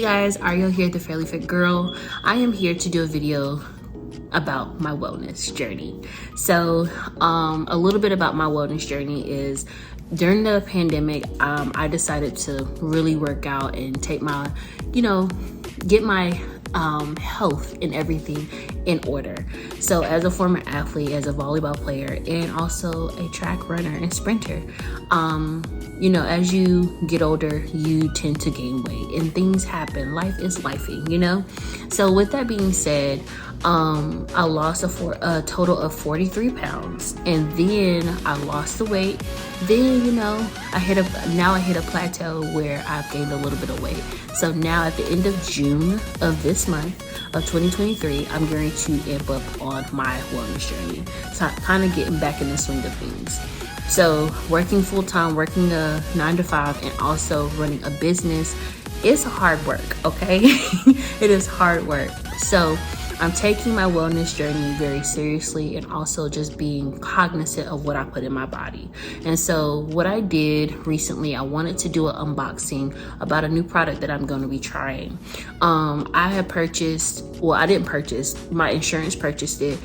guys, Ariel here, the Fairly Fit Girl. I am here to do a video about my wellness journey. So a little bit about my wellness journey is during the pandemic, I decided to really work out and take my, get my health and everything in order. So as a former athlete, as a volleyball player, and also a track runner and sprinter, as you get older, you tend to gain weight and things happen. Life is lifing, So with that being said, I lost a total of 43 pounds, and then I lost the weight. Then, I hit a plateau where I've gained a little bit of weight. So now at the end of June of this month of 2023, I'm going to amp up on my wellness journey. So I'm kind of getting back in the swing of things. So working full time, working a 9 to 5, and also running a business is hard work, okay? It is hard work. So I'm taking my wellness journey very seriously and also just being cognizant of what I put in my body. And so what I did recently, I wanted to do an unboxing about a new product that I'm going to be trying. I had purchased, I didn't purchase, my insurance purchased it,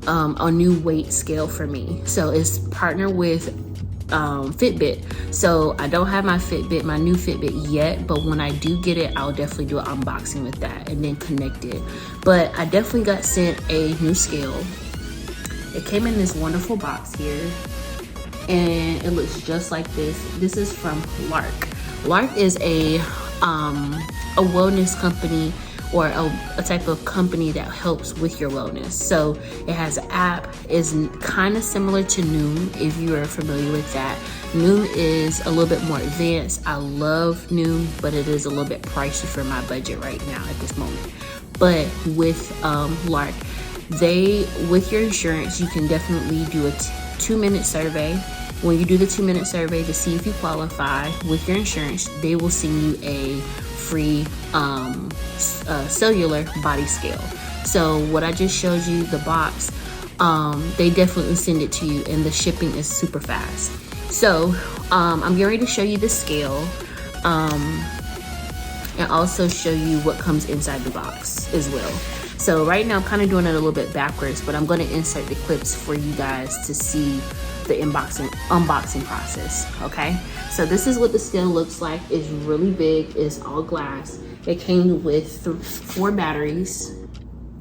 a new weight scale for me. So it's partnered with Fitbit. So I don't have my new Fitbit yet, but when I do get it, I'll definitely do an unboxing with that and then connect it. But I definitely got sent a new scale. It came in this wonderful box here, and it looks just like this. This is from Lark. Lark is a wellness company, or a type of company that helps with your wellness. So it has an app, is kind of similar to Noom, if you are familiar with that. Noom is a little bit more advanced. I love Noom, but it is a little bit pricey for my budget right now at this moment. But with Lark, with your insurance, you can definitely do a 2-minute survey. When you do the 2-minute survey to see if you qualify with your insurance, they will send you a free cellular body scale. So what I just showed you, the box, they definitely send it to you, and the shipping is super fast. So I'm getting ready to show you the scale, and also show you what comes inside the box as well. So right now I'm kind of doing it a little bit backwards, but I'm going to insert the clips for you guys to see the unboxing process. Okay, so this is what the scale looks like. It's really big. It's all glass. It came with 4 batteries,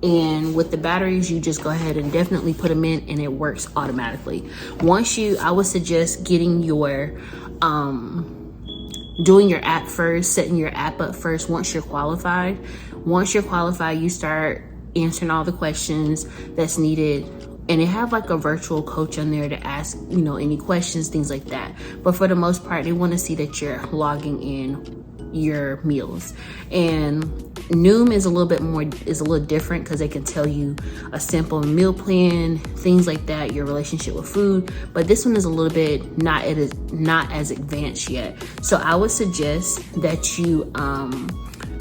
and with the batteries, you just go ahead and definitely put them in, and it works automatically. I would suggest getting your doing your app first, setting your app up first. Once you're qualified, you start answering all the questions that's needed. And they have like a virtual coach on there to ask, any questions, things like that. But for the most part, they want to see that you're logging in your meals. And Noom is a little different because they can tell you a simple meal plan, things like that, your relationship with food. But this one is a little bit not as advanced yet. So I would suggest that you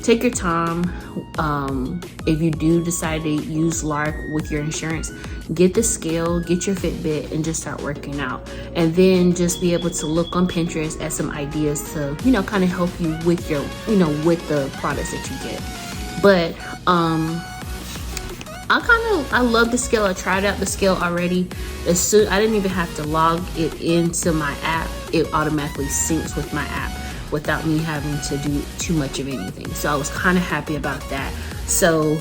take your time. If you do decide to use Lark with your insurance, get the scale, get your Fitbit, and just start working out. And then just be able to look on Pinterest at some ideas to, kind of help you with your, with the products that you get. But I love the scale. I tried out the scale already. I didn't even have to log it into my app. It automatically syncs with my app without me having to do too much of anything. So I was kind of happy about that. So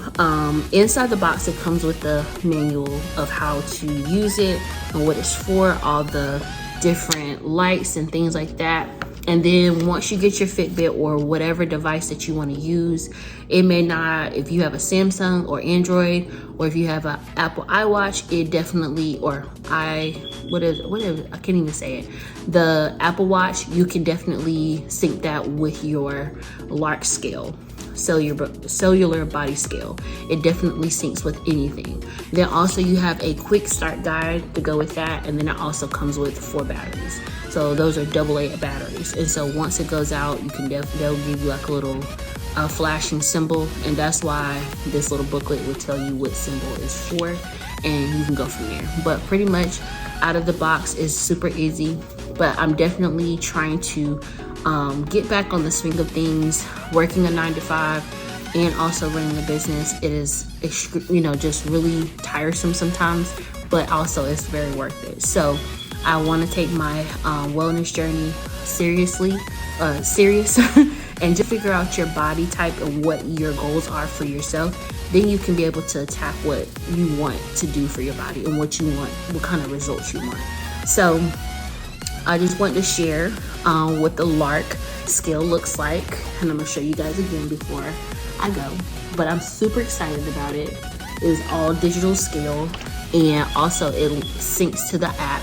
inside the box, it comes with the manual of how to use it and what it's for, all the different lights and things like that. And then once you get your Fitbit or whatever device that you want to use, it may not, if you have a Samsung or Android, or if you have an Apple iWatch, it definitely, I can't even say it. The Apple Watch, you can definitely sync that with your Lark scale. So your cellular body scale, it definitely syncs with anything. Then also you have a quick start guide to go with that, and then it also comes with 4 batteries. So those are AA batteries, and so once it goes out, you can they'll give you like a little flashing symbol, and that's why this little booklet will tell you what symbol is for, and you can go from there. But pretty much out of the box is super easy, but I'm definitely trying to get back on the swing of things, working a 9 to 5 and also running a business. It is, just really tiresome sometimes, but also it's very worth it. So I want to take my wellness journey serious and just figure out your body type and what your goals are for yourself. Then you can be able to attack what you want to do for your body and what you want, what kind of results you want. So I just want to share what the Lark scale looks like, and I'm gonna show you guys again before I go. But I'm super excited about it. It is all digital scale, and also it syncs to the app.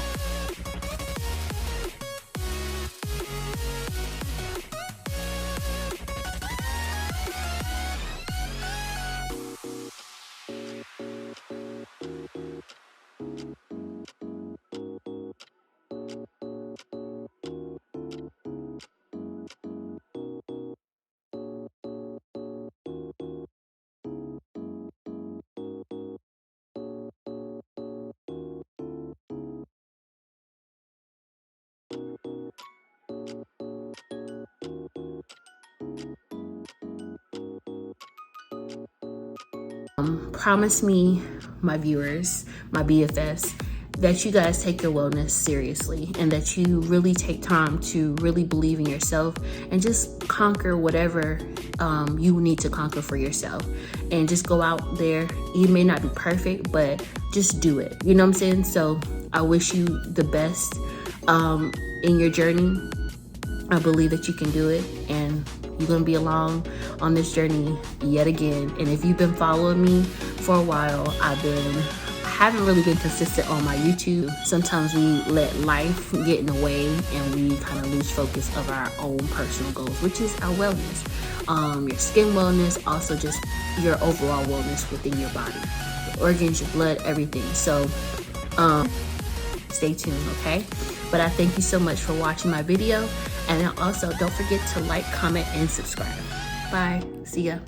Promise me, my viewers, my BFFs, that you guys take your wellness seriously and that you really take time to really believe in yourself and just conquer whatever you need to conquer for yourself. And just go out there. You may not be perfect, but just do it. You know what I'm saying? So I wish you the best in your journey. I believe that you can do it, and you're gonna be along on this journey yet again. And if you've been following me for a while, I haven't really been consistent on my YouTube. Sometimes we let life get in the way and we kind of lose focus of our own personal goals, which is our wellness, your skin wellness, also just your overall wellness within your body, your organs, your blood, everything. So stay tuned, okay? But I thank you so much for watching my video. And also, don't forget to like, comment, and subscribe. Bye. See ya.